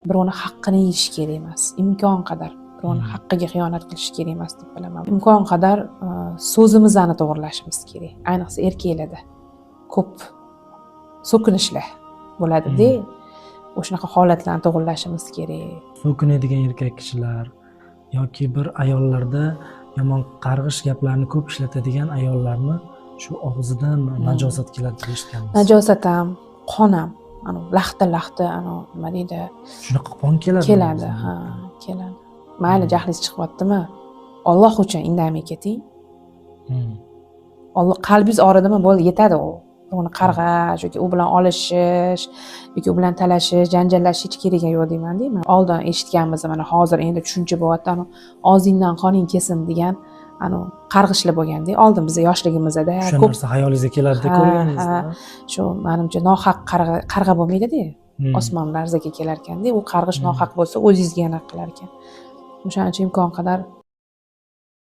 birovni haqqini yeyish kerak emas, imkon qadar birovni haqqiga xiyonat qilish kerak emas deb bilaman. Imkon qadar so'zimizni to'g'rilashimiz kerak, ayniqsa erkaklarda ko'p so'kinishlar bo'ladida, o'shunaqa holatlarni to'g'rilashimiz kerak. So'kinadigan erkak kishilar yoki bir ayollarda yomon qarg'ish gaplarni ko'p ishlatadigan ayollarni shu og'zidan najosat keladi deb eshitganmiz. Najosat ham, qon ham, laxta nima deydi? Shunaqa qon keladi. Keladi, ha, keladi. Mayli, jahlingiz chiqyaptimi? Alloh uchun indamay keting. Alloh qalbingiz og'ridimi? Bo'ldi, yetadi u. Uni qarg'ash yoki u bilan olishish yoki u bilan talashish, janjallashish hech keragi yo'q deyman-da. Oldin eshitganmiz, mana hozir endi tushuncha bo'lyapti. Og'zingdan qoning kelsin degan qarg'ishlar bo'lganda, oldin biz yoshligimizda ko'p narsa xayolingizga keladi ko'rganingizda. Shu menimcha nohaq qarg'a bo'lmaydi-da. Osmon larzaga kelar ekanda, u qarg'ish nohaq bo'lsa, o'zingizga yana qilar ekan. O'shaning uchun imkon qadar